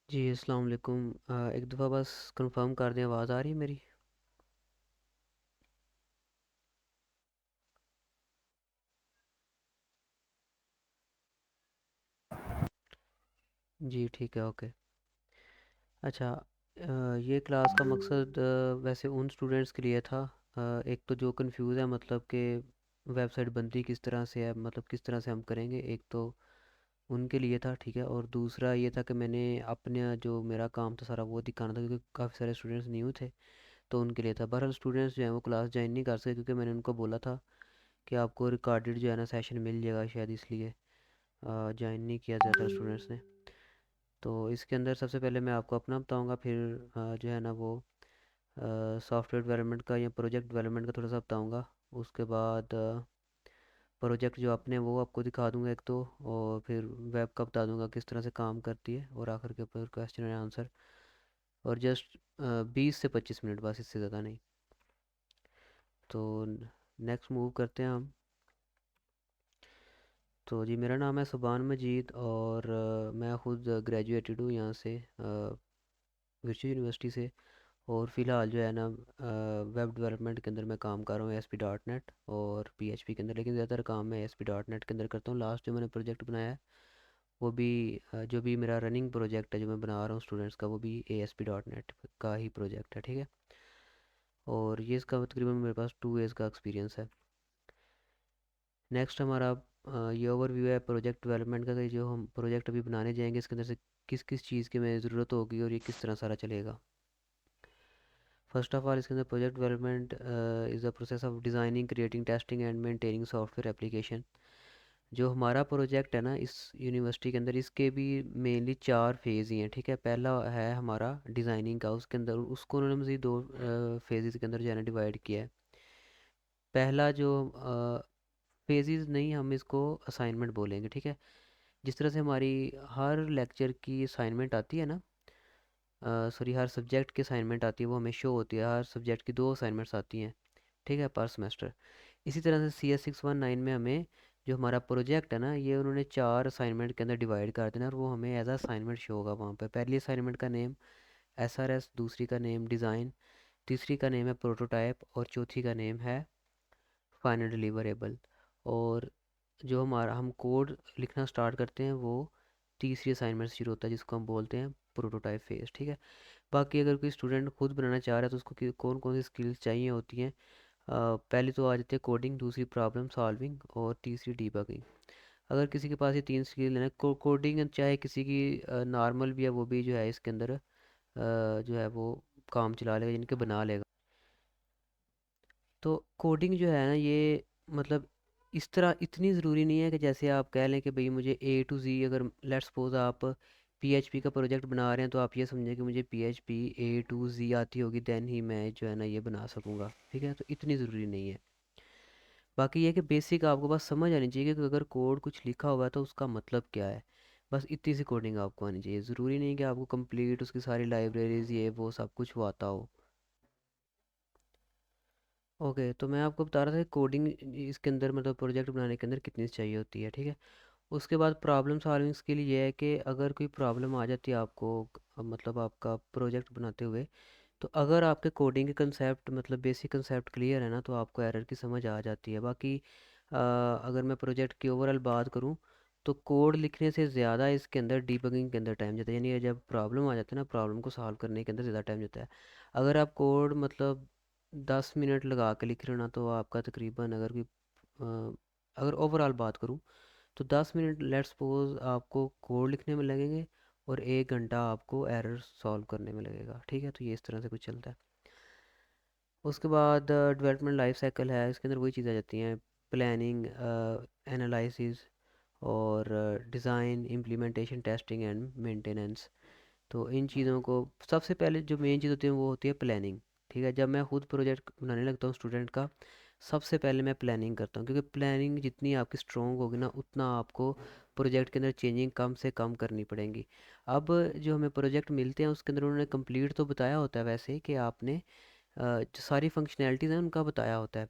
जी अस्सलाम वालेकुम। एक दफ़ा बस कंफर्म कर दें, आवाज़ आ रही है मेरी? जी ठीक है, ओके। अच्छा, ये क्लास का मकसद वैसे उन स्टूडेंट्स के लिए था, एक तो जो कंफ्यूज है, मतलब कि वेबसाइट बनती किस तरह से है, मतलब किस तरह से हम करेंगे, एक तो उनके लिए था, ठीक है। और दूसरा ये था कि मैंने अपने जो मेरा काम था सारा वो दिखाना था, क्योंकि काफ़ी सारे स्टूडेंट्स न्यू थे, तो उनके लिए था। बहरहाल स्टूडेंट्स जो हैं वो क्लास ज्वाइन नहीं कर सके, क्योंकि मैंने उनको बोला था कि आपको रिकॉर्डेड जो है ना सेशन मिल जाएगा, शायद इसलिए ज्वाइन नहीं किया ज़्यादा स्टूडेंट्स ने। तो इसके अंदर सबसे पहले मैं आपको अपना बताऊंगा, फिर जो है ना वो सॉफ्टवेयर डेवलपमेंट का या प्रोजेक्ट डेवलपमेंट का थोड़ा सा बताऊंगा। उसके बाद प्रोजेक्ट जो अपने वो आपको दिखा दूंगा एक तो, और फिर वेब का बता दूंगा किस तरह से काम करती है, और आखिर के ऊपर क्वेश्चन एंड आंसर। और जस्ट 20 से 25 मिनट, बस इससे ज़्यादा नहीं। तो नेक्स्ट मूव करते हैं हम। तो जी मेरा नाम है सुबान मजीद, और मैं ख़ुद ग्रेजुएटेड हूँ यहाँ से, वर्चुअल यूनिवर्सिटी से। और फ़िलहाल जो है ना वेब डेवलपमेंट के अंदर मैं काम कर रहा हूँ ASP.NET और PHP के अंदर, लेकिन ज़्यादातर काम मैं ASP.NET के अंदर करता हूँ। लास्ट जो मैंने प्रोजेक्ट बनाया है वो भी जो भी मेरा रनिंग प्रोजेक्ट है जो मैं बना रहा हूँ स्टूडेंट्स का, वो भी ASP.NET का ही प्रोजेक्ट है, ठीक है। और ये इसका तकरीबन मेरे पास 2 ईयर्स का एक्सपीरियंस है। नेक्स्ट हमारा ये ओवरव्यू है प्रोजेक्ट डेवलपमेंट का, कि जो हम प्रोजेक्ट अभी बनाने जाएंगे इसके अंदर से किस किस चीज़ की हमें ज़रूरत होगी और ये किस तरह सारा चलेगा। फर्स्ट ऑफ ऑल इसके अंदर project development is the process of designing, creating, testing and maintaining software application. जो हमारा प्रोजेक्ट है ना इस यूनिवर्सिटी के अंदर, इसके भी मेनली 4 फेज़ ही हैं, ठीक है। पहला है हमारा डिज़ाइनिंग का, उसके अंदर उसको उन्होंने मज़ीद 2 फेजेस के अंदर जो है ना डिवाइड किया है। पहला जो फेजेस नहीं, हम इसको असाइनमेंट बोलेंगे, ठीक है। जिस तरह से हमारी हर लेक्चर की असाइनमेंट आती है ना, सॉरी हर सब्जेक्ट की असाइनमेंट आती है, वो हमें शो होती है, हर सब्जेक्ट की 2 असाइनमेंट्स आती हैं, ठीक है, पर सेमेस्टर। इसी तरह से CS619 में हमें जो हमारा प्रोजेक्ट है ना, ये उन्होंने 4 असाइनमेंट के अंदर डिवाइड कर देना, और वो हमें एज असाइनमेंट शो होगा वहाँ पे। पहली असाइनमेंट का नेम SRS, दूसरी का नेम डिज़ाइन, तीसरी का नेम है प्रोटोटाइप, और चौथी का नेम है फाइनल डिलीवरेबल। और जो हमारा हम कोड लिखना स्टार्ट करते हैं वो तीसरी असाइनमेंट से शुरू होता है, जिसको हम बोलते हैं प्रोटोटाइप फेज, ठीक है। बाकी अगर कोई स्टूडेंट खुद बनाना चाह रहा है तो उसको कौन कौन सी स्किल्स चाहिए होती हैं, पहली तो आ जाती है कोडिंग, दूसरी प्रॉब्लम सॉल्विंग, और तीसरी डीबगिंग। अगर किसी के पास ये 3 स्किल है, कोडिंग चाहे किसी की नॉर्मल भी है, वो भी जो है इसके अंदर जो है वो काम चला लेगा, जिनके बना लेगा। तो कोडिंग जो है ना ये, मतलब इस तरह इतनी ज़रूरी नहीं है कि जैसे आप कह लें कि भाई मुझे A to Z, अगर लेट्स सपोज आप PHP का प्रोजेक्ट बना रहे हैं तो आप ये समझें कि मुझे PHP A to Z आती होगी, देन ही मैं जो है ना ये बना सकूँगा, ठीक है। तो इतनी ज़रूरी नहीं है। बाकी ये कि बेसिक आपको बस समझ आनी चाहिए कि अगर कोड कुछ लिखा हुआ है तो उसका मतलब क्या है। बस इतनी सी कोडिंग आपको आनी चाहिए, ज़रूरी नहीं कि आपको कंप्लीट उसकी सारी लाइब्रेरीज ये वो सब कुछ वो आता हो। ओके, तो मैं आपको बता रहा था कि कोडिंग इसके अंदर, मतलब प्रोजेक्ट बनाने के अंदर कितनी चाहिए होती है, ठीक है। उसके बाद प्रॉब्लम सॉल्विंग स्किल ये है कि अगर कोई प्रॉब्लम आ जाती है आपको, मतलब आपका प्रोजेक्ट बनाते हुए, तो अगर आपके कोडिंग के कंसेप्ट, मतलब बेसिक कंसेप्ट क्लियर है ना, तो आपको एरर की समझ आ जाती है। बाकी अगर मैं प्रोजेक्ट की ओवरऑल बात करूँ, तो कोड लिखने से ज़्यादा इसके अंदर डीबगिंग के अंदर टाइम जाता है, यानी जब प्रॉब्लम आ जाती है ना, प्रॉब्लम को सॉल्व करने के अंदर ज़्यादा टाइम जाता है। अगर आप कोड मतलब 10 मिनट लगा के लिख रहे हो ना, तो आपका तकरीबन, अगर कोई अगर ओवरऑल बात करूँ, तो 10 मिनट लेट्स सपोज आपको कोड लिखने में लगेंगे, और 1 घंटा आपको एरर सॉल्व करने में लगेगा, ठीक है। तो ये इस तरह से कुछ चलता है। उसके बाद डेवलपमेंट लाइफ साइकिल है, इसके अंदर वही चीज़ें आ जाती हैं, प्लानिंग, एनालिसिस, और design, implementation, testing and maintenance. तो इन चीज़ों को सबसे पहले जो मेन चीज़ होती है वो होती है प्लानिंग, ठीक है। जब मैं खुद प्रोजेक्ट बनाने लगता हूँ स्टूडेंट का, सबसे पहले मैं प्लानिंग करता हूँ, क्योंकि प्लानिंग जितनी आपकी स्ट्रॉन्ग होगी ना, उतना आपको प्रोजेक्ट के अंदर चेंजिंग कम से कम करनी पड़ेंगी। अब जो हमें प्रोजेक्ट मिलते हैं उसके अंदर उन्होंने कंप्लीट तो बताया होता है वैसे, कि आपने जो सारी फंक्शनैलिटीज़ हैं उनका बताया होता है,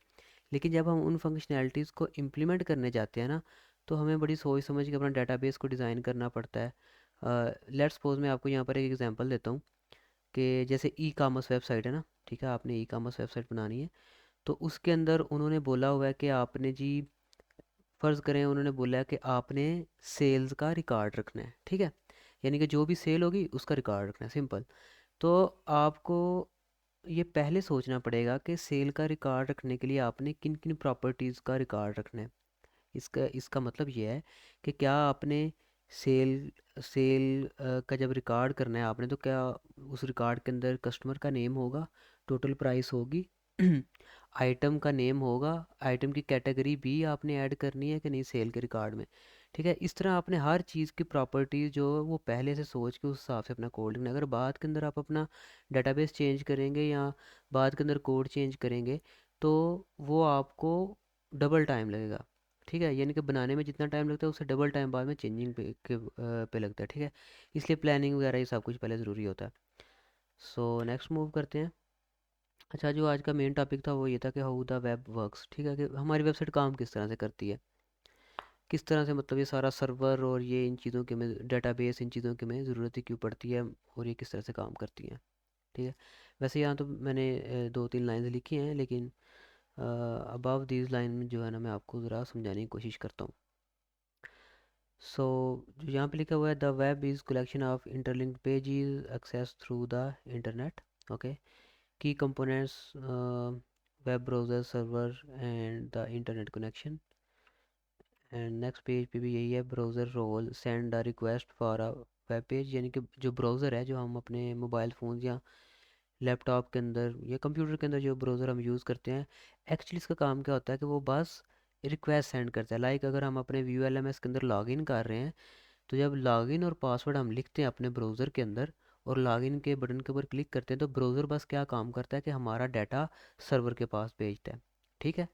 लेकिन जब हम उन फंक्शनैलिटीज़ को इम्प्लीमेंट करने जाते हैं ना, तो हमें बड़ी सोच समझ के अपना डेटाबेस को डिज़ाइन करना पड़ता है। लेट्स सपोज मैं आपको यहाँ पर एक एग्जांपल देता हूँ कि जैसे ई कामर्स वेबसाइट है ना, ठीक है, आपने ई कामर्स वेबसाइट बनानी है। तो उसके अंदर उन्होंने बोला हुआ है कि आपने जी, फ़र्ज़ करें उन्होंने बोला है कि आपने सेल्स का रिकॉर्ड रखना है, ठीक है, यानी कि जो भी सेल होगी उसका रिकॉर्ड रखना है, सिंपल। तो आपको ये पहले सोचना पड़ेगा कि सेल का रिकॉर्ड रखने के लिए आपने किन किन प्रॉपर्टीज़ का रिकॉर्ड रखना है। इसका इसका मतलब ये है कि क्या आपने सेल सेल का जब रिकॉर्ड करना है आपने, तो क्या उस रिकॉर्ड के अंदर कस्टमर का नेम होगा, टोटल प्राइस होगी, आइटम का नेम होगा, आइटम की कैटेगरी भी आपने ऐड करनी है कि नहीं सेल के रिकॉर्ड में। ठीक है, इस तरह आपने हर चीज़ की प्रॉपर्टीज़ जो है वो पहले से सोच के उस हिसाब से अपना कोड लिखना है। अगर बाद के अंदर आप अपना डेटाबेस चेंज करेंगे या बाद के अंदर कोड चेंज करेंगे तो वो आपको डबल टाइम लगेगा। ठीक है, यानी कि बनाने में जितना टाइम लगता है उससे डबल टाइम बाद में चेंजिंग पे लगता है। ठीक है, इसलिए प्लानिंग वगैरह ये सब कुछ पहले ज़रूरी होता है। सो नेक्स्ट मूव करते हैं। अच्छा, जो आज का मेन टॉपिक था वो ये था कि हाउ द वेब वर्क्स। ठीक है, कि हमारी वेबसाइट काम किस तरह से करती है, किस तरह से, मतलब ये सारा सर्वर और ये इन चीज़ों के में डेटाबेस, इन चीज़ों के में ज़रूरत ही क्यों पड़ती है और ये किस तरह से काम करती हैं। ठीक है, वैसे यहाँ तो मैंने दो तीन लाइन लिखी हैं, लेकिन अबव दीज लाइन में जो है ना मैं आपको ज़रा समझाने की कोशिश करता हूँ। सो जो यहाँ पे लिखा हुआ है, the web is collection of interlinked pages access through the internet. Okay, key components, web browser, server and the internet connection. And next page पे भी यही है, browser role send the request for a web page, यानी कि जो browser है, जो हम अपने मोबाइल फ़ोन या लैपटॉप के अंदर या कंप्यूटर के अंदर जो ब्राउज़र हम यूज़ करते हैं, एक्चुअली इसका काम क्या होता है कि वो बस रिक्वेस्ट सेंड करता है। लाइक अगर हम अपने व्यू एल एम एस के अंदर लॉगिन कर रहे हैं, तो जब लॉगिन और पासवर्ड हम लिखते हैं अपने ब्राउज़र के अंदर और लॉगिन के बटन के ऊपर क्लिक करते हैं, तो ब्राउज़र बस क्या काम करता है कि हमारा डाटा सर्वर के पास भेजता है। ठीक है,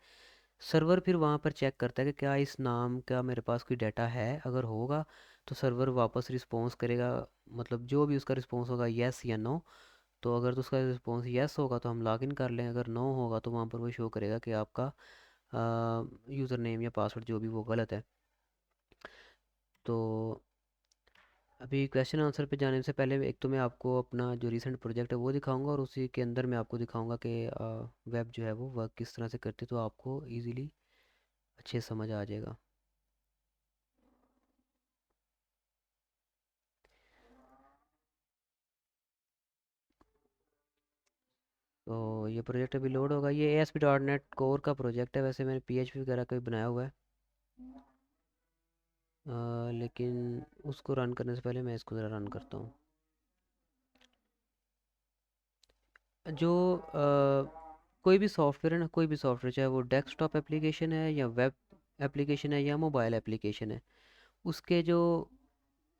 सर्वर फिर वहाँ पर चेक करता है कि क्या इस नाम का मेरे पास कोई डाटा है, अगर होगा तो सर्वर वापस रिस्पॉन्स करेगा, मतलब जो भी उसका रिस्पॉन्स होगा येस या नो। तो अगर तो उसका रिस्पॉन्स येस होगा तो हम लॉगिन कर लें, अगर नो होगा तो वहाँ पर वो शो करेगा कि आपका यूज़र नेम या पासवर्ड जो भी वो गलत है। तो अभी क्वेश्चन आंसर पे जाने से पहले एक तो मैं आपको अपना जो रीसेंट प्रोजेक्ट है वो दिखाऊंगा और उसी के अंदर मैं आपको दिखाऊंगा कि वेब जो है वो वर्क किस तरह से करती है, तो आपको इजीली अच्छे से समझ आ जाएगा। तो ये प्रोजेक्ट अभी लोड होगा। ये ASP.NET कोर का प्रोजेक्ट है, वैसे मैंने PHP वगैरह का भी बनाया हुआ है, लेकिन उसको रन करने से पहले मैं इसको ज़रा रन करता हूँ। जो कोई भी सॉफ्टवेयर है ना, कोई भी सॉफ्टवेयर, चाहे वो डेस्कटॉप एप्लीकेशन है या वेब एप्लीकेशन है या मोबाइल एप्लीकेशन है, उसके जो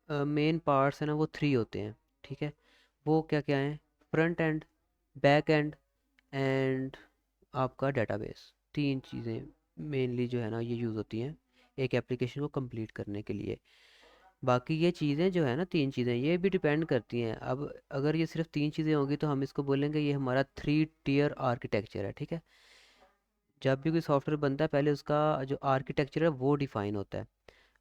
मेन पार्ट्स हैं ना वो थ्री होते हैं। ठीक है, वो क्या क्या हैं, front end, back and and आपका डेटाबेस। तीन चीज़ें मेनली जो है ना ये यूज़ होती हैं एक एप्लीकेशन को कंप्लीट करने के लिए। बाकी ये चीज़ें जो है ना, तीन चीज़ें ये भी डिपेंड करती हैं। अब अगर ये सिर्फ तीन चीज़ें होंगी तो हम इसको बोलेंगे ये हमारा थ्री टीयर आर्किटेक्चर है। ठीक है, जब भी कोई सॉफ्टवेयर बनता है पहले उसका जो आर्किटेक्चर है वो डिफ़ाइन होता है।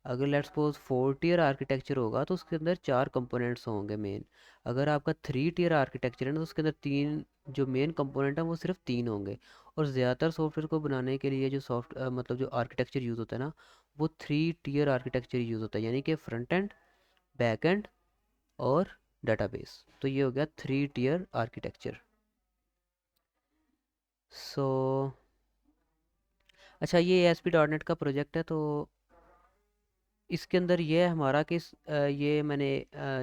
अगर लेट्स सपोज 4 टीयर आर्किटेक्चर होगा तो उसके अंदर चार कंपोनेंट्स होंगे मेन। अगर आपका 3 टीयर आर्किटेक्चर है ना तो उसके अंदर तीन जो मेन कंपोनेंट है वो सिर्फ तीन होंगे। और ज़्यादातर सॉफ्टवेयर को बनाने के लिए जो मतलब जो आर्किटेक्चर यूज़ होता है ना, वो 3 टीयर आर्किटेक्चर यूज़ होता है, यानी कि फ्रंट एंड, बैक एंड और डेटाबेस। तो ये हो गया 3 टीयर आर्किटेक्चर। सो अच्छा, ये ASP.NET का प्रोजेक्ट है, तो इसके अंदर ये है हमारा कि ये मैंने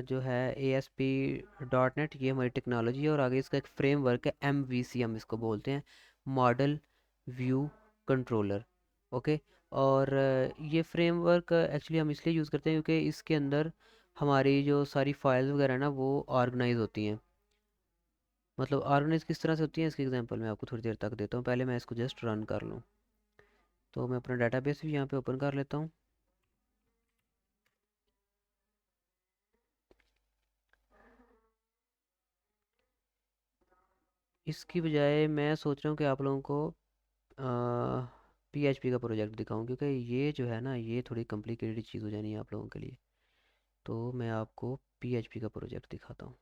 जो है ASP.NET ये हमारी टेक्नोलॉजी है और आगे इसका एक फ्रेमवर्क है MVC, हम इसको बोलते हैं, मॉडल व्यू कंट्रोलर। ओके, और ये फ्रेमवर्क एक्चुअली हम इसलिए यूज़ करते हैं क्योंकि इसके अंदर हमारी जो सारी फाइल्स वगैरह ना वो ऑर्गेनाइज होती हैं। मतलब ऑर्गेनाइज किस तरह से होती हैं, इसकी एग्जांपल मैं आपको थोड़ी देर तक देता हूँ, पहले मैं इसको जस्ट रन कर लूँ। तो मैं अपना डाटाबेस भी यहाँ पे ओपन कर लेता हूँ। इसकी बजाय मैं सोच रहा हूँ कि आप लोगों को PHP का प्रोजेक्ट दिखाऊं, क्योंकि ये जो है ना ये थोड़ी कॉम्प्लिकेटेड चीज़ हो जानी है आप लोगों के लिए। तो मैं आपको पीएचपी का प्रोजेक्ट दिखाता हूँ।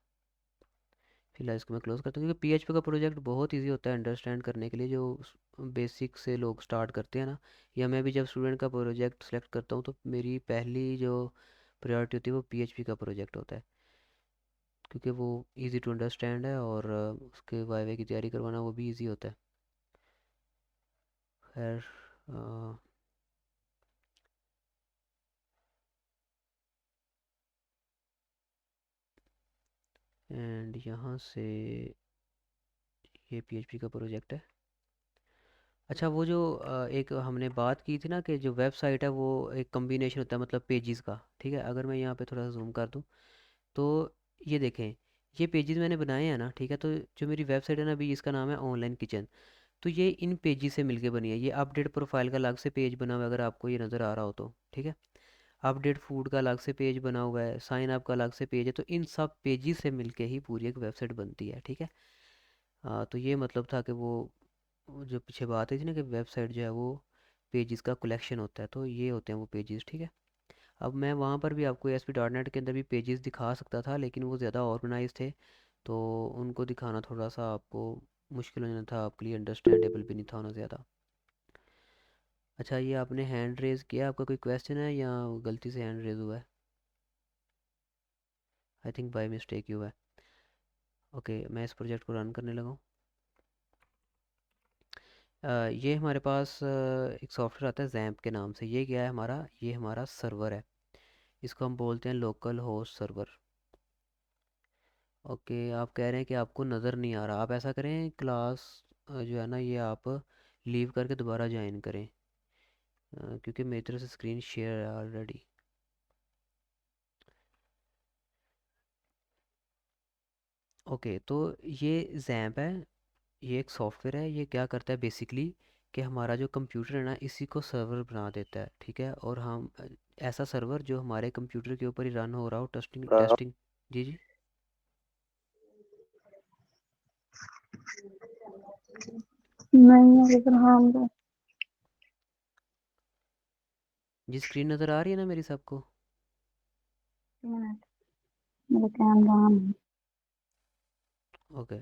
फिलहाल इसको मैं क्लोज करता हूँ, क्योंकि पीएचपी का प्रोजेक्ट बहुत इजी होता है अंडरस्टैंड करने के लिए, जो बेसिक से लोग स्टार्ट करते हैं ना, या मैं भी जब स्टूडेंट का प्रोजेक्ट सेलेक्ट करता हूँ तो मेरी पहली जो प्रायोरिटी होती है वो पीएचपी का प्रोजेक्ट होता है, क्योंकि वो इजी टू अंडरस्टैंड है और उसके वाईवे की तैयारी करवाना वो भी इजी होता है। खैर, एंड यहाँ से ये पीएचपी का प्रोजेक्ट है। अच्छा, वो जो एक हमने बात की थी ना कि जो वेबसाइट है वो एक कम्बिनेशन होता है मतलब पेजेस का, ठीक है। अगर मैं यहाँ पे थोड़ा सा जूम कर दूँ तो ये देखें, ये पेजेस मैंने बनाए हैं ना, ठीक है। तो जो मेरी वेबसाइट है ना अभी, इसका नाम है ऑनलाइन किचन। तो ये इन पेजेस से मिलके बनी है। ये अपडेट प्रोफाइल का अलग से पेज बना हुआ है, अगर आपको ये नज़र आ रहा हो तो, ठीक है। अपडेट फूड का अलग से पेज बना हुआ है, साइन अप का अलग से पेज है। तो इन सब पेजेस से मिलके ही पूरी एक वेबसाइट बनती है, ठीक है। तो ये मतलब था कि वो जो पीछे बात आई थी ना कि वेबसाइट जो है वो पेजेस का कलेक्शन होता है, तो ये होते हैं वो पेजेस, ठीक है। अब मैं वहाँ पर भी आपको एस पी डॉट नेट के अंदर भी पेजेस दिखा सकता था, लेकिन वो ज़्यादा ऑर्गेनाइज थे, तो उनको दिखाना थोड़ा सा आपको मुश्किल हो जाना था, आपके लिए अंडरस्टैंडेबल भी नहीं था उन्हें ज़्यादा। अच्छा, ये आपने हैंड रेज़ किया, आपका कोई क्वेश्चन है या गलती से हैंड रेज़ हुआ है? आई थिंक बाय मिस्टेक ही हुआ है। ओके, मैं इस प्रोजेक्ट को रन करने लगा हूँ। ये हमारे पास एक सॉफ्टवेयर आता है जैम्प के नाम से। ये क्या है हमारा, ये हमारा सर्वर है, इसको हम बोलते हैं लोकल होस्ट सर्वर। ओके, आप कह रहे हैं कि आपको नज़र नहीं आ रहा। आप ऐसा करें, क्लास जो है ना ये आप लीव करके दोबारा ज्वाइन करें, क्योंकि मेरी तरफ से स्क्रीन शेयर है ऑलरेडी। ओके, तो ये जैम्प है, ये एक सॉफ्टवेयर है। ये क्या करता है बेसिकली कि हमारा जो कंप्यूटर है ना इसी को सर्वर बना देता है, ठीक है। और हम ऐसा सर्वर जो हमारे कंप्यूटर के ऊपर ही रन हो रहा हो, टेस्टिंग टेस्टिंग। जी जी नहीं है लेकिन हाँ मुझे जी, स्क्रीन नज़र आ रही है ना मेरी सबको? मिनट मेरे कैमरा ऑन है। ओके,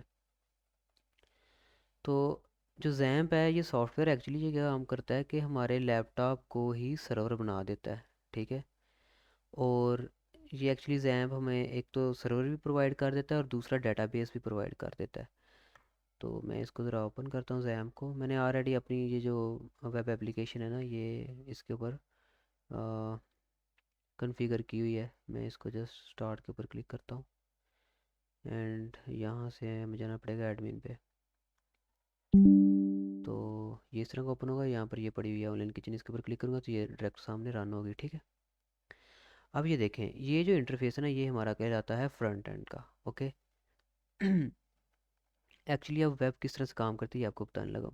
तो जो जैम्प है ये सॉफ्टवेयर एक्चुअली ये क्या काम करता है कि हमारे लैपटॉप को ही सर्वर बना देता है, ठीक है। और ये एक्चुअली जैम्प हमें एक तो सर्वर भी प्रोवाइड कर देता है और दूसरा डेटाबेस भी प्रोवाइड कर देता है। तो मैं इसको ज़रा ओपन करता हूँ जैम्प को। मैंने ऑलरेडी अपनी ये जो वेब एप्लीकेशन है ना ये इसके ऊपर कॉन्फ़िगर की हुई है। मैं इसको जस्ट स्टार्ट के ऊपर क्लिक करता हूँ एंड यहाँ से हमें जाना पड़ेगा एडमिन पे। तो ये इस तरह का ओपन होगा, यहाँ पर ये पड़ी हुई है ऑनलाइन किचन, इसके ऊपर क्लिक करूँगा तो ये डायरेक्ट सामने रन होगी, ठीक है। अब ये देखें, ये जो इंटरफेस है ना ये हमारा कहलाता है फ्रंट एंड का, ओके। एक्चुअली अब वेब किस तरह से काम करती है आपको बताने लगा।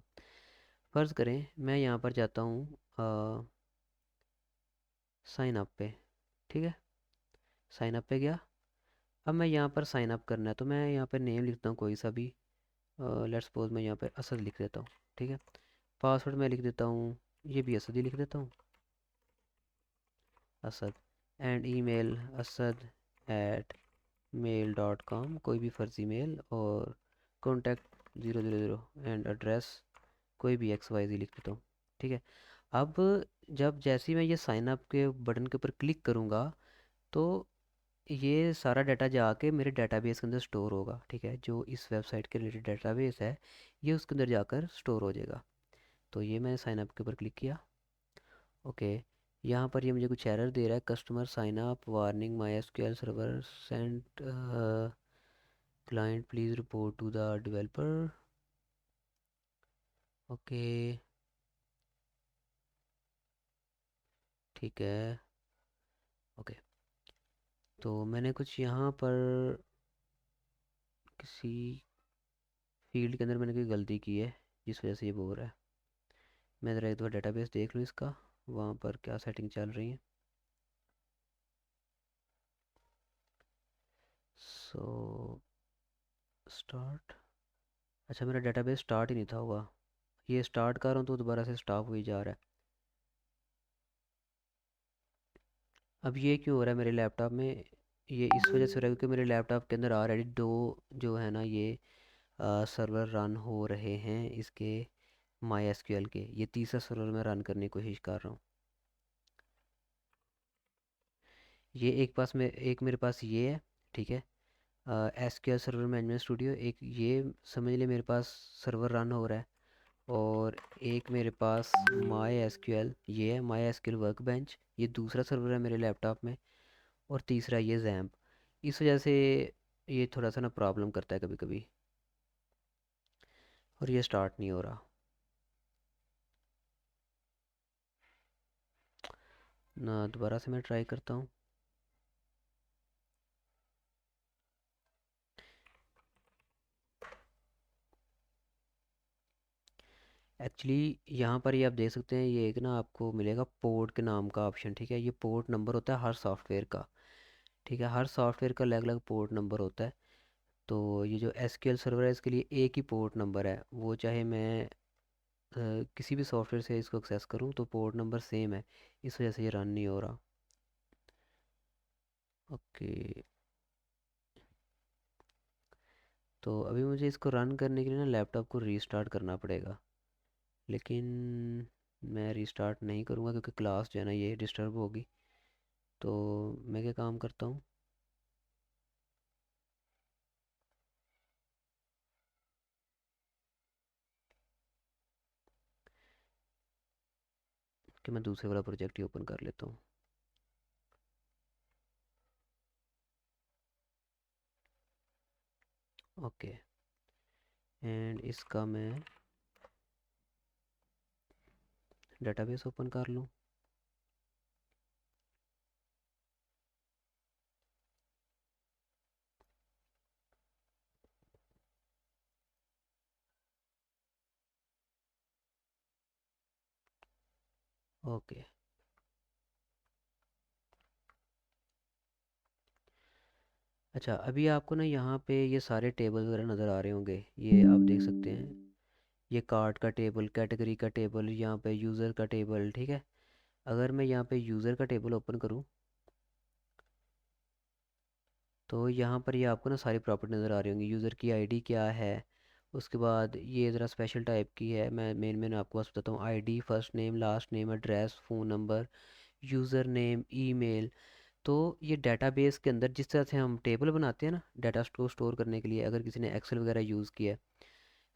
फ़र्ज़ करें मैं यहाँ पर जाता हूँ साइन अप पे, ठीक है। साइन अप पे गया। अब मैं यहाँ पर साइन अप करना है तो मैं यहाँ पर नेम लिखता हूँ कोई सा भी। लेट्स सपोज मैं यहाँ पर असद लिख देता हूँ, ठीक है। पासवर्ड मैं लिख देता हूँ, ये भी असद ही लिख देता हूँ, Asad. And email Asad at mail dot com, कोई भी फर्जी मेल। और कॉन्टैक्ट 000 एंड एड्रेस कोई भी XYZ लिख देता हूँ, ठीक है। अब जब जैसे ही मैं ये साइन अप के बटन के ऊपर क्लिक करूँगा तो ये सारा डाटा जाके मेरे डेटाबेस के अंदर स्टोर होगा, ठीक है। जो इस वेबसाइट के रिलेटेड डेटाबेस है ये उसके अंदर जाकर स्टोर हो जाएगा। तो ये मैंने साइन अप के ऊपर क्लिक किया। ओके, यहाँ पर ये मुझे कुछ एरर दे रहा है, customer sign up warning my SQL server sent client please report to the developer. Okay, ठीक है। ओके, तो मैंने कुछ यहाँ पर किसी फील्ड के अंदर मैंने कोई गलती की है जिस वजह से ये बोल रहा है। मैं ज़रा एक दफ़ा डेटाबेस देख लूँ इसका, वहाँ पर क्या सेटिंग चल रही है। सो स्टार्ट, अच्छा मेरा डेटाबेस स्टार्ट ही नहीं था हुआ। ये स्टार्ट कर रहा हूँ तो दोबारा से स्टॉप हुई जा रहा है। अब ये क्यों हो रहा है मेरे लैपटॉप में? ये इस वजह से हो रहा है क्योंकि मेरे लैपटॉप के अंदर ऑलरेडी दो जो है ना ये सर्वर रन हो रहे हैं इसके माई एसक्यूएल के। ये तीसरा सर्वर मैं रन करने की कोशिश कर रहा हूँ। ये एक मेरे पास ये है, ठीक है, एसक्यूएल सर्वर मैनेजमेंट स्टूडियो। एक ये समझ ले मेरे पास सर्वर रन हो रहा है। और एक मेरे पास माई एसक्यूएल, ये है माई एसक्यूएल वर्क बेंच, ये दूसरा सर्वर है मेरे लैपटॉप में। और तीसरा ये जैम्प। इस वजह से ये थोड़ा सा ना प्रॉब्लम करता है कभी कभी, और ये स्टार्ट नहीं हो रहा ना। दोबारा से मैं ट्राई करता हूँ। एक्चुअली यहाँ पर ये आप देख सकते हैं, ये एक ना आपको मिलेगा पोर्ट के नाम का ऑप्शन, ठीक है। ये पोर्ट नंबर होता है हर सॉफ्टवेयर का, ठीक है। हर सॉफ्टवेयर का अलग अलग पोर्ट नंबर होता है। तो ये जो एसक्यूएल सर्वर है इसके लिए एक ही पोर्ट नंबर है, वो चाहे मैं किसी भी सॉफ्टवेयर से इसको एक्सेस करूँ तो पोर्ट नंबर सेम है। इस वजह से ये रन नहीं हो रहा। ओके, तो अभी मुझे इसको रन करने के लिए ना लैपटॉप को रीस्टार्ट करना पड़ेगा। लेकिन मैं रीस्टार्ट नहीं करूँगा क्योंकि क्लास जो है ना ये डिस्टर्ब होगी। तो मैं क्या काम करता हूँ कि मैं दूसरे वाला प्रोजेक्ट ही ओपन कर लेता हूँ। ओके, एंड इसका मैं डेटाबेस ओपन कर लूँ। ओके, अच्छा, अभी आपको ना यहाँ पे ये सारे टेबल वगैरह नज़र आ रहे होंगे, ये आप देख सकते हैं। ये कार्ड का टेबल, कैटेगरी का टेबल, यहाँ पे यूज़र का टेबल, ठीक है। अगर मैं यहाँ पे यूज़र का टेबल ओपन करूँ तो यहाँ पर ये आपको ना सारी प्रॉपर्टी नज़र आ रही होंगी। यूज़र की आईडी क्या है, उसके बाद ये ज़रा स्पेशल टाइप की है। मैं आपको बस बताता हूँ। ID, first name, last name, address, phone number, user name, email. तो ये डेटाबेस के अंदर जिस तरह से हम टेबल बनाते हैं ना डाटा को स्टोर करने के लिए, अगर किसी ने एक्सेल वगैरह यूज़ किया है,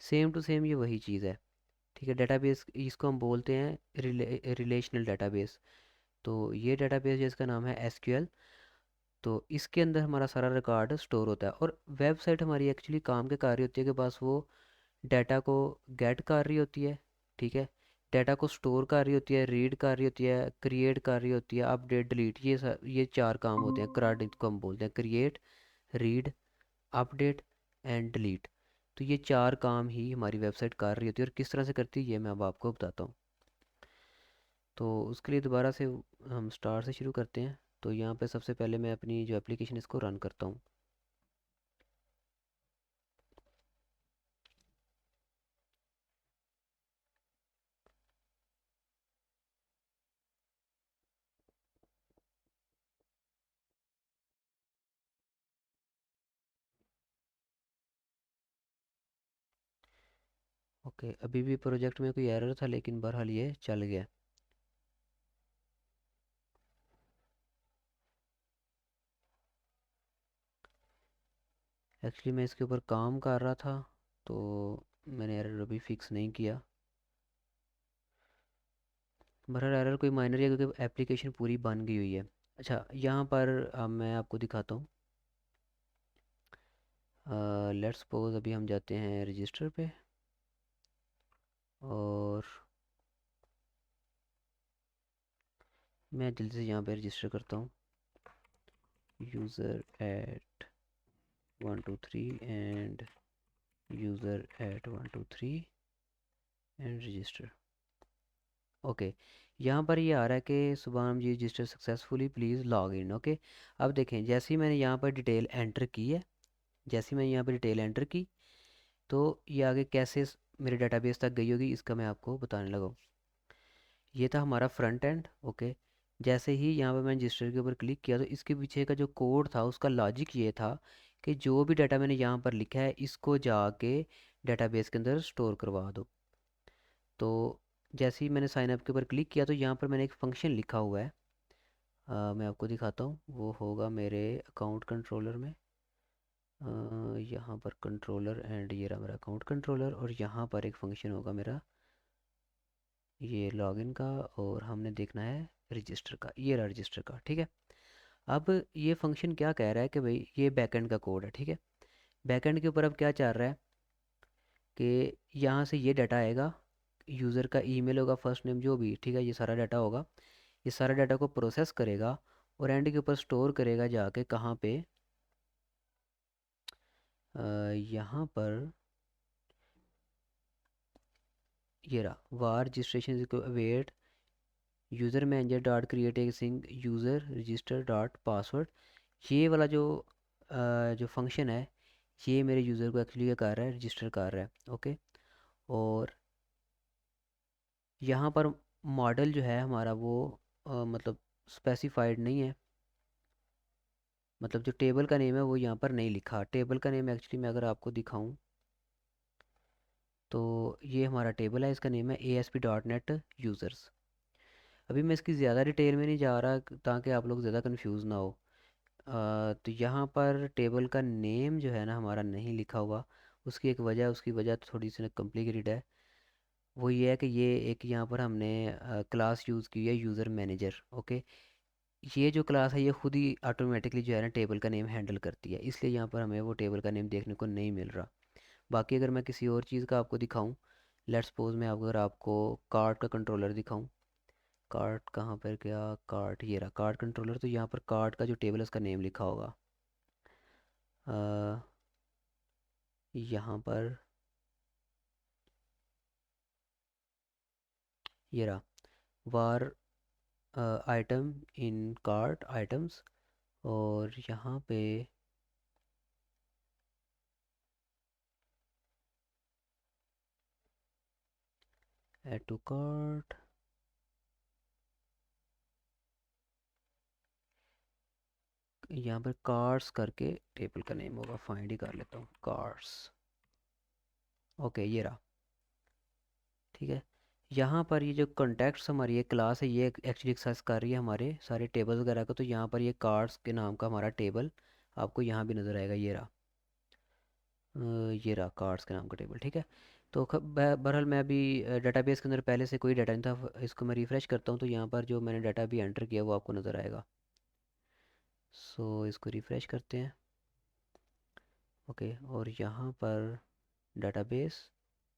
सेम टू सेम ये वही चीज़ है, ठीक है। डेटाबेस इसको हम बोलते हैं रिलेशनल डेटाबेस। तो ये डेटाबेस जिसका नाम है एसक्यूएल, तो इसके अंदर हमारा सारा रिकॉर्ड स्टोर होता है। और वेबसाइट हमारी एक्चुअली काम के कार्य होती है कि बस वो डाटा को गेट कर रही होती है, ठीक है। डाटा को स्टोर कर रही होती है, रीड कर रही होती है, क्रिएट कर रही होती है, अपडेट, डिलीट। ये चार काम होते हैं। क्राड को हम बोलते हैं create, read, update and delete. तो ये चार काम ही हमारी वेबसाइट कर रही होती है। और किस तरह से करती है ये मैं अब आपको बताता हूँ। तो उसके लिए दोबारा से हम स्टार्ट से शुरू करते हैं। तो यहाँ पे सबसे पहले मैं अपनी जो एप्लीकेशन इसको रन करता हूँ। ओके, अभी भी प्रोजेक्ट में कोई एरर था लेकिन बहरहाल ये चल गया। एक्चुअली मैं इसके ऊपर काम कर रहा था, तो मैंने एरर अभी फिक्स नहीं किया। बहरहाल एरर कोई माइनर है क्योंकि एप्लीकेशन पूरी बन गई हुई है। अच्छा, यहाँ पर मैं आपको दिखाता हूँ। लेट्स सपोज अभी हम जाते हैं रजिस्टर पे, और मैं जल्दी से यहाँ पे रजिस्टर करता हूँ। User at 123 and user at 123 and register. Okay, यहाँ पर ये आ रहा है कि Subhan ji register successfully, please log in. Okay, अब देखें, जैसे ही मैंने यहाँ पर डिटेल एंटर की है, जैसे ही मैंने यहाँ पर डिटेल एंटर की, तो ये आगे कैसे मेरे डेटाबेस तक गई होगी इसका मैं आपको बताने लगा हूँ। ये था हमारा फ्रंट एंड, ओके। जैसे ही यहाँ पर मैंने रजिस्टर के ऊपर क्लिक किया तो इसके पीछे का जो कोड था उसका लॉजिक ये था कि जो भी डाटा मैंने यहाँ पर लिखा है इसको जाके डेटाबेस के अंदर स्टोर करवा दो। तो जैसे ही मैंने साइन अप के ऊपर क्लिक किया तो यहाँ पर मैंने एक फ़ंक्शन लिखा हुआ है। मैं आपको दिखाता हूँ, वो होगा मेरे अकाउंट कंट्रोलर में। यहाँ पर कंट्रोलर एंड ये रहा मेरा अकाउंट कंट्रोलर, और यहाँ पर एक फ़ंक्शन होगा मेरा ये लॉगिन का, और हमने देखना है रजिस्टर का, ये रहा रजिस्टर का, ठीक है। अब ये फंक्शन क्या कह रहा है कि भाई ये बैकएंड का कोड है, ठीक है। बैकएंड के ऊपर अब क्या चल रहा है कि यहाँ से ये डाटा आएगा, यूज़र का ईमेल होगा, फर्स्ट नेम जो भी, ठीक है, ये सारा डाटा होगा। ये सारा डाटा को प्रोसेस करेगा और एंड के ऊपर स्टोर करेगा जाके कहाँ पे, यहाँ पर ये रहा वार रजिस्ट्रेशन को await user manager dot create async user register dot password. ये वाला जो फंक्शन है ये मेरे यूज़र को एक्चुअली क्या कर रहा है, रजिस्टर कर रहा है, ओके। और यहाँ पर मॉडल जो है हमारा वो मतलब स्पेसिफाइड नहीं है, मतलब जो टेबल का नेम है वो यहाँ पर नहीं लिखा। टेबल का नेम एक्चुअली मैं अगर आपको दिखाऊं तो ये हमारा टेबल है, इसका नेम है ASP.NET यूज़र्स। अभी मैं इसकी ज़्यादा डिटेल में नहीं जा रहा ताकि आप लोग ज़्यादा कंफ्यूज ना हो। तो यहाँ पर टेबल का नेम जो है ना हमारा नहीं लिखा हुआ, उसकी एक वजह, उसकी वजह तो थोड़ी सी कॉम्प्लिकेटेड है। वो ये है कि ये एक यहाँ पर हमने क्लास यूज़ की है यूज़र मैनेजर, ओके। ये जो क्लास है ये खुद ही ऑटोमेटिकली जो है ना टेबल का नेम हैंडल करती है, इसलिए यहाँ पर हमें वो टेबल का नेम देखने को नहीं मिल रहा। बाकी अगर मैं किसी और चीज़ का आपको दिखाऊं, लेट्स सपोज मैं अगर आपको कार्ट का कंट्रोलर दिखाऊं, कार्ट कहाँ पर गया, कार्ट ये रहा कार्ट कंट्रोलर, तो यहाँ पर कार्ट का जो टेबल है उसका नेम लिखा होगा यहाँ पर, ये रहा वार आइटम इन कार्ट आइटम्स, और यहाँ पे ऐड टू कार्ट, यहाँ पर कार्स करके टेबल का नेम होगा, फाइंड ही कर लेता हूँ कार्स, ओके ये रहा, ठीक है। यहाँ पर ये जो कॉन्टैक्ट्स हमारी ये क्लास है ये एक्चुअली एक्सेस कर रही है हमारे सारे टेबल्स वगैरह को, तो यहाँ पर ये कार्ड्स के नाम का हमारा टेबल आपको यहाँ भी नज़र आएगा, ये रहा ये रहा कार्ड्स के नाम का टेबल, ठीक है। तो बहरहाल मैं अभी डाटाबेस के अंदर पहले से कोई डाटा नहीं था, इसको मैं रिफ़्रेश करता हूँ तो यहाँ पर जो मैंने डाटा भी एंटर किया वो आपको नज़र आएगा। सो इसको रिफ़्रेश करते हैं, ओके। और यहाँ पर database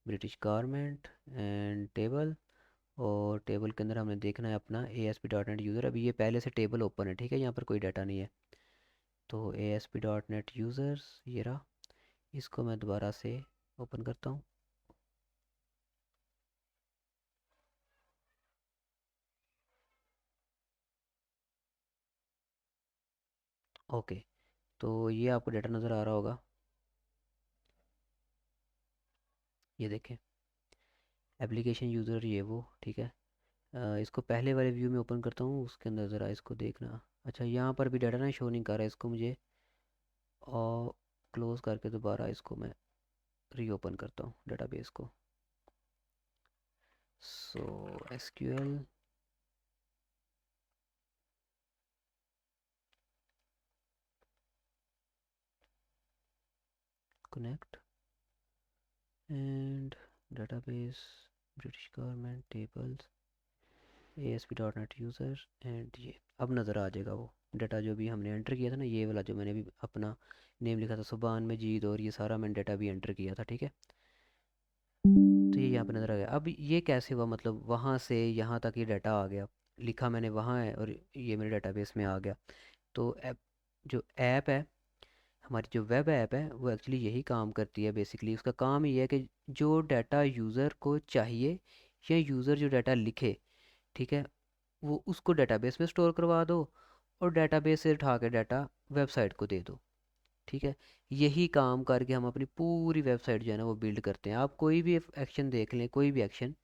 British garment and table, और टेबल के अंदर हमने देखना है अपना ASP.NET यूज़र। अभी ये पहले से टेबल ओपन है, ठीक है, यहाँ पर कोई डाटा नहीं है। तो ASP.NET यूज़र्स ये रहा, इसको मैं दोबारा से ओपन करता हूँ, ओके। तो ये आपको डाटा नज़र आ रहा होगा, ये देखें एप्लीकेशन यूज़र ये वो, ठीक है। इसको पहले वाले व्यू में ओपन करता हूँ, उसके अंदर ज़रा इसको देखना। अच्छा यहाँ पर भी डाटा ना शो नहीं कर रहा है, इसको मुझे और क्लोज़ करके दोबारा इसको मैं रीओपन करता हूँ डाटाबेस को। सो SQL connect and database British government tables ASP.NET user, and ये अब नज़र आ जाएगा वो डाटा जो भी हमने एंटर किया था ना, ये वाला जो मैंने भी अपना नेम लिखा था सुबान मजीद, और ये सारा मैंने डाटा भी एंटर किया था, ठीक है। तो ये यहाँ पे नज़र आ गया। अब ये कैसे हुआ, मतलब वहाँ से यहाँ तक ये डाटा आ गया, लिखा मैंने वहाँ है और ये मेरे डाटाबेस में आ गया। तो जो ऐप है हमारी, जो वेब ऐप है वो एक्चुअली यही काम करती है बेसिकली। उसका काम ये है कि जो डाटा यूज़र को चाहिए या यूज़र जो डाटा लिखे, ठीक है, वो उसको डेटाबेस में स्टोर करवा दो और डेटाबेस से उठा के डाटा वेबसाइट को दे दो, ठीक है। यही काम करके हम अपनी पूरी वेबसाइट जो है ना वो बिल्ड करते हैं। आप कोई भी एक्शन देख लें, कोई भी एक्शन,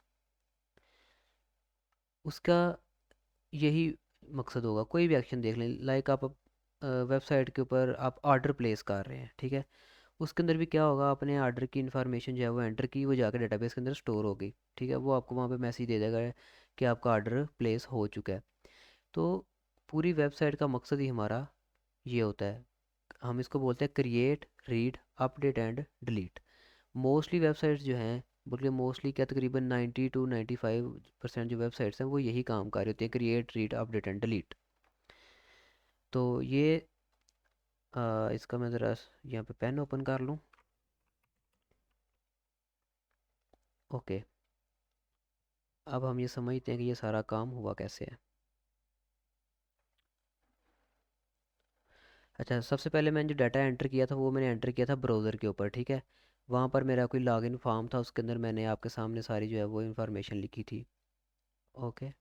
उसका यही मकसद होगा। कोई भी एक्शन देख लें, लाइक आप वेबसाइट के ऊपर आप ऑर्डर प्लेस कर रहे हैं, ठीक है, उसके अंदर भी क्या होगा, आपने आर्डर की इन्फॉर्मेशन जो है वो एंटर की, वो जाकर डेटाबेस के अंदर स्टोर होगी, ठीक है, वो आपको वहाँ पे मैसेज दे देगा कि आपका ऑर्डर प्लेस हो चुका है। तो पूरी वेबसाइट का मकसद ही हमारा ये होता है, हम इसको बोलते हैं create, read, update and delete. Mostly websites जो हैं, बल्कि मोस्टली क्या, तकरीबन 90 to 95% जो वेबसाइट्स हैं वो यही काम कर रही होती हैं, create, read, update and delete. तो ये इसका मैं ज़रा यहाँ पे पेन ओपन कर लूँ। ओके, अब हम ये समझते हैं कि ये सारा काम हुआ कैसे है। अच्छा, सबसे पहले मैंने जो डाटा एंटर किया था वो मैंने एंटर किया था ब्राउज़र के ऊपर, ठीक है, वहाँ पर मेरा कोई लॉगिन फॉर्म था, उसके अंदर मैंने आपके सामने सारी जो है वो इन्फॉर्मेशन लिखी थी। ओके,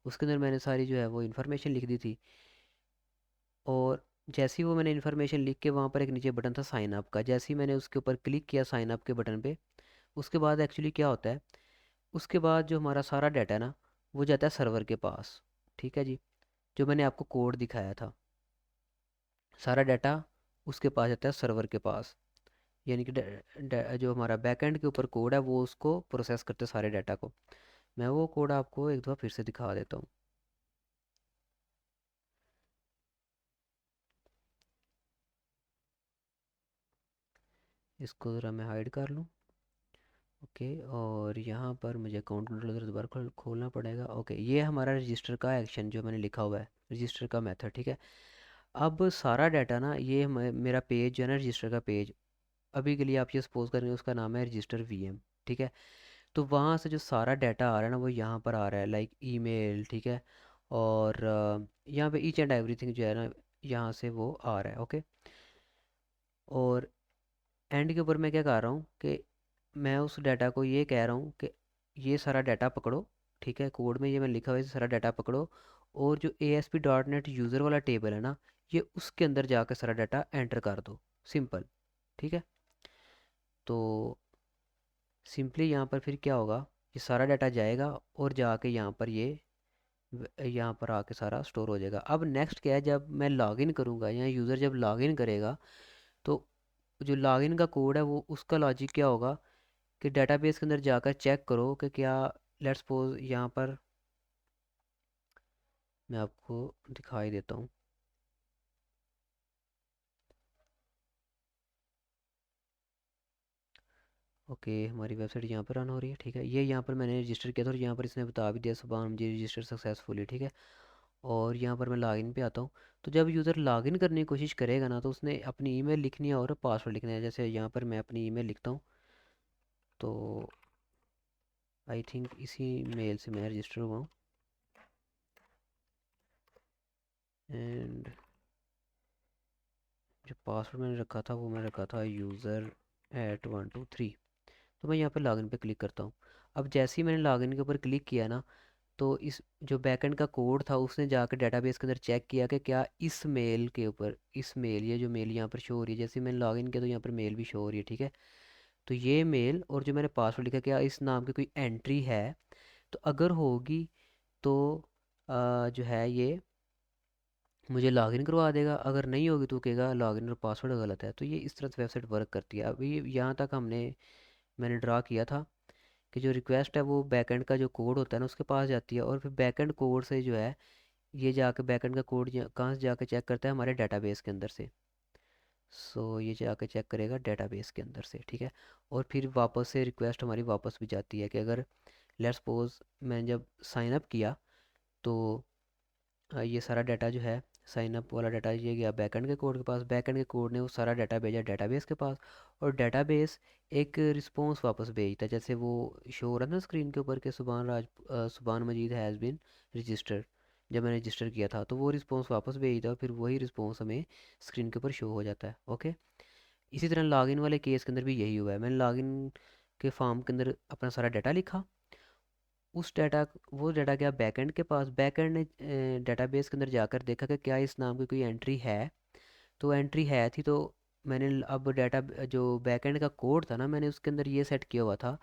उसके अंदर मैंने सारी जो है वो इन्फॉर्मेशन लिख दी थी। और जैसे ही वो मैंने इन्फॉर्मेशन लिख के, वहाँ पर एक नीचे बटन था साइन अप का, जैसे ही मैंने उसके ऊपर क्लिक किया साइन अप के बटन पे, उसके बाद एक्चुअली क्या होता है, उसके बाद जो हमारा सारा डाटा है ना, वो जाता है सर्वर के पास, ठीक है जी, जो मैंने आपको कोड दिखाया था, सारा डाटा उसके पास जाता है सर्वर के पास, यानी कि जो हमारा बैकएंड के ऊपर कोड है वो उसको प्रोसेस करते हैं सारे डाटा को। मैं वो कोड आपको एक दफ़ा फिर से दिखा देता हूँ। इसको ज़रा मैं हाइड कर लूँ। ओके, और यहाँ पर मुझे अकाउंट कंट्रोलर दोबारा खोलना पड़ेगा। ओके, ये हमारा रजिस्टर का एक्शन जो मैंने लिखा हुआ है, रजिस्टर का मेथड, ठीक है। अब सारा डाटा ना, ये मेरा पेज जो है ना, रजिस्टर का पेज, अभी के लिए आप ये सपोज करेंगे उसका नाम है रजिस्टर वीएम, ठीक है। तो वहाँ से जो सारा डाटा आ रहा है ना वो यहाँ पर आ रहा है, लाइक ईमेल, ठीक है, और यहाँ पे ईच एंड एवरीथिंग जो है ना, यहाँ से वो आ रहा है। ओके, और एंड के ऊपर मैं क्या कर रहा हूँ कि मैं उस डाटा को ये कह रहा हूँ कि ये सारा डाटा पकड़ो, ठीक है, कोड में ये मैं लिखा हुआ है, ये सारा डाटा पकड़ो, और जो ASP.NET यूज़र वाला टेबल है ना, ये उसके अंदर जाकर सारा डाटा एंटर कर दो, सिंपल, ठीक है। तो सिंपली यहाँ पर फिर क्या होगा, ये सारा डाटा जाएगा और जाके यहाँ पर ये यहाँ पर आके सारा स्टोर हो जाएगा। अब नेक्स्ट क्या है, जब मैं लॉगिन करूँगा या यूज़र जब लॉगिन करेगा, तो जो लॉगिन का कोड है वो, उसका लॉजिक क्या होगा कि डेटाबेस के अंदर जाकर चेक करो कि क्या, लेट्स सपोज यहाँ पर मैं आपको दिखाई देता हूँ। ओके, हमारी वेबसाइट यहाँ पर रन हो रही है, ठीक है, ये यहाँ पर मैंने रजिस्टर किया था और यहाँ पर इसने बता भी दिया सुबह मुझे रजिस्टर सक्सेसफुली, ठीक है। और यहाँ पर मैं लॉगिन पे आता हूँ। तो जब यूज़र लॉगिन करने की कोशिश करेगा ना, तो उसने अपनी ईमेल लिखनी है और पासवर्ड लिखना है। जैसे यहाँ पर मैं अपनी ईमेल लिखता हूँ, तो आई थिंक इसी मेल से मैं रजिस्टर हुआ हूँ, एंड जो पासवर्ड मैंने रखा था वो मैंने रखा था user@123। तो मैं यहाँ पे लॉगिन पे क्लिक करता हूँ। अब जैसे ही मैंने लॉगिन के ऊपर क्लिक किया ना, तो इस जो बैकएंड का कोड था उसने जाकर डेटाबेस के अंदर चेक किया कि क्या इस मेल के ऊपर, इस मेल, ये जो मेल यहाँ पर शो हो रही है, जैसे मैंने लॉगिन किया तो यहाँ पर मेल भी शो हो रही है, ठीक है। तो ये मेल और जो मैंने पासवर्ड लिखा, क्या इस नाम की कोई एंट्री है, तो अगर होगी तो जो है ये मुझे लॉगिन करवा देगा, अगर नहीं होगी तो कहेगा लॉगिन और पासवर्ड गलत है। तो ये इस तरह से वेबसाइट वर्क करती है। अभी यहाँ तक मैंने ड्रा किया था कि जो रिक्वेस्ट है वो बैकएंड का जो कोड होता है ना उसके पास जाती है, और फिर बैकएंड कोड से जो है ये जाके बैकएंड का कोड कहाँ से जाके चेक करता है, हमारे डेटाबेस के अंदर से। सो ये जाके चेक करेगा डेटाबेस के अंदर से, ठीक है। और फिर वापस से रिक्वेस्ट हमारी वापस भी जाती है कि अगर लेट्स सपोज मैंने जब साइन अप किया, तो ये सारा डाटा जो है, साइन अप वाला डाटा ये गया बैकएंड के कोड के पास, बैकएंड के कोड ने वो सारा डाटा भेजा डेटाबेस के पास, और डेटाबेस एक रिस्पॉन्स वापस भेजता है, जैसे वो शो हो रहा था ना स्क्रीन के ऊपर के सुभान मजीद हैज़ बीन रजिस्टर्ड। जब मैंने रजिस्टर किया था तो वो रिस्पॉन्स वापस भेजता है, और फिर वही रिस्पॉन्स हमें स्क्रीन के ऊपर शो हो जाता है। ओके, इसी तरह लॉगिन वाले केस के अंदर भी यही हुआ है। मैंने लॉगिन के फॉर्म के अंदर अपना सारा डाटा लिखा, उस डाटा, वो डाटा गया बैकएंड के पास, बैकएंड ने डेटाबेस के अंदर जाकर देखा कि क्या इस नाम की कोई एंट्री है, तो एंट्री है थी। तो मैंने अब डाटा जो बैकएंड का कोड था ना, मैंने उसके अंदर ये सेट किया हुआ था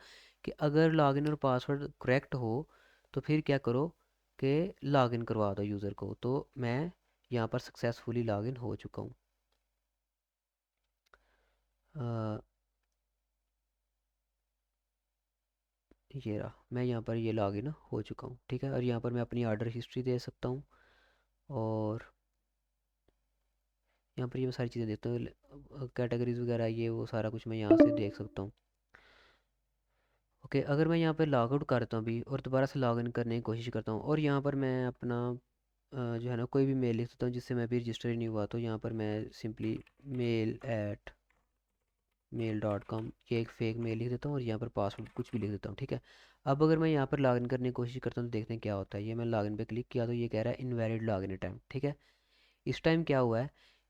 कि अगर लॉगिन और पासवर्ड करेक्ट हो तो फिर क्या करो कि लॉगिन करवा दो यूज़र को। तो मैं यहाँ पर सक्सेसफुली लॉगिन हो चुका हूँ। ये रहा, मैं यहाँ पर ये लॉगिन हो चुका हूँ, ठीक है। और यहाँ पर मैं अपनी ऑर्डर हिस्ट्री दे सकता हूँ, और यहाँ पर ये मैं सारी चीज़ें देखता हूँ, कैटेगरीज वगैरह ये वो सारा कुछ मैं यहाँ से देख सकता हूँ। ओके, अगर मैं यहाँ पे लॉग आउट करता हूँ अभी और दोबारा से लॉगिन करने की कोशिश करता हूँ, और यहाँ पर मैं अपना जो है ना कोई भी मेल लिख देता हूँ जिससे मैं अभी रजिस्टर ही नहीं हुआ, तो यहाँ पर मैं सिंपली mail@mail.com ये एक फेक मेल लिख देता हूँ और यहाँ पर पासवर्ड कुछ भी लिख देता हूँ, ठीक है। अब अगर मैं यहाँ पर लॉगिन करने की कोशिश करता हूँ तो देखते हैं क्या होता है। ये मैं लॉगिन पे क्लिक किया तो ये कह रहा है इनवैलिड लॉगिन अटैम्प्ट, ठीक है। इस टाइम क्या हुआ है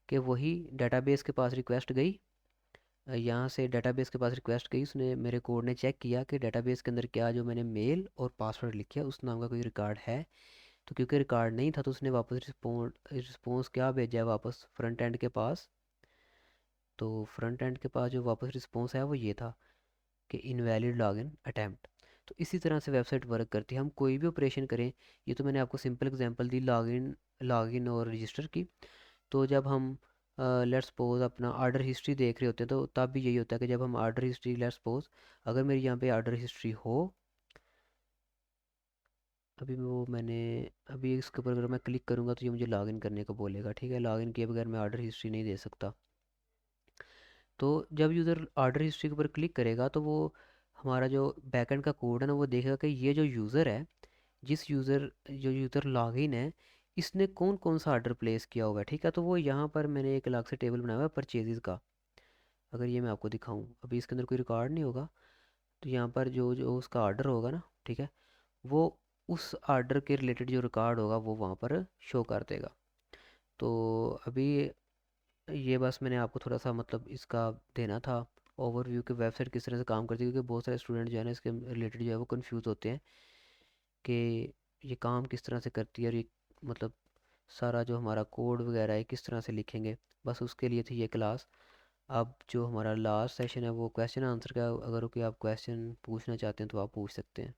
कि वही डाटाबेस के पास रिक्वेस्ट गई, यहाँ से डाटाबेस के पास रिक्वेस्ट गई, उसने मेरे कोड ने चेक किया कि डाटाबेस के अंदर क्या जो मैंने मेल और पासवर्ड लिखे उस नाम का कोई रिकॉर्ड है। तो क्योंकि रिकॉर्ड नहीं था तो उसने वापस रिस्पॉन्स क्या भेजा है वापस फ्रंट एंड के पास। तो फ्रंट एंड के पास जो वापस रिस्पॉन्स है वो ये था कि इनवैलिड लॉगिन अटैम्प्ट। तो इसी तरह से वेबसाइट वर्क करती है, हम कोई भी ऑपरेशन करें। ये तो मैंने आपको सिंपल एग्जांपल दी लॉगिन लॉगिन और रजिस्टर की। तो जब हम लेट्स सपोज अपना ऑर्डर हिस्ट्री देख रहे होते हैं तो तब भी यही होता है कि जब हम ऑर्डर हिस्ट्री लेट्स सपोज अगर मेरी यहाँ पे ऑर्डर हिस्ट्री हो, अभी वो मैंने अभी इसके ऊपर अगर मैं क्लिक करूँगा तो ये मुझे लॉगिन करने को बोलेगा, ठीक है। लॉगिन किए बगैर मैं ऑर्डर हिस्ट्री नहीं दे सकता। तो जब यूज़र ऑर्डर हिस्ट्री के ऊपर क्लिक करेगा तो वो हमारा जो बैकएंड का कोड है ना वो देखेगा कि ये जो यूज़र है, जो यूज़र लॉगिन है, इसने कौन कौन सा ऑर्डर प्लेस किया हुआ है, ठीक है। तो वो यहाँ पर मैंने एक अलग से टेबल बनाया हुआ है परचेजेस का। अगर ये मैं आपको दिखाऊं, अभी इसके अंदर कोई रिकॉर्ड नहीं होगा, तो यहाँ पर जो जो उसका ऑर्डर होगा ना, ठीक है, वो उस ऑर्डर के रिलेटेड जो रिकॉर्ड होगा वो वहाँ पर शो कर देगा। तो अभी ये बस मैंने आपको थोड़ा सा मतलब इसका देना था ओवरव्यू कि वेबसाइट किस तरह से काम करती है, क्योंकि बहुत सारे स्टूडेंट जो है ना इसके रिलेटेड जो है वो कंफ्यूज होते हैं कि ये काम किस तरह से करती है, और ये मतलब सारा जो हमारा कोड वगैरह है किस तरह से लिखेंगे। बस उसके लिए थी ये क्लास। अब जो हमारा लास्ट सेशन है वो क्वेश्चन आंसर का, अगर कोई आप क्वेश्चन पूछना चाहते हैं तो आप पूछ सकते हैं।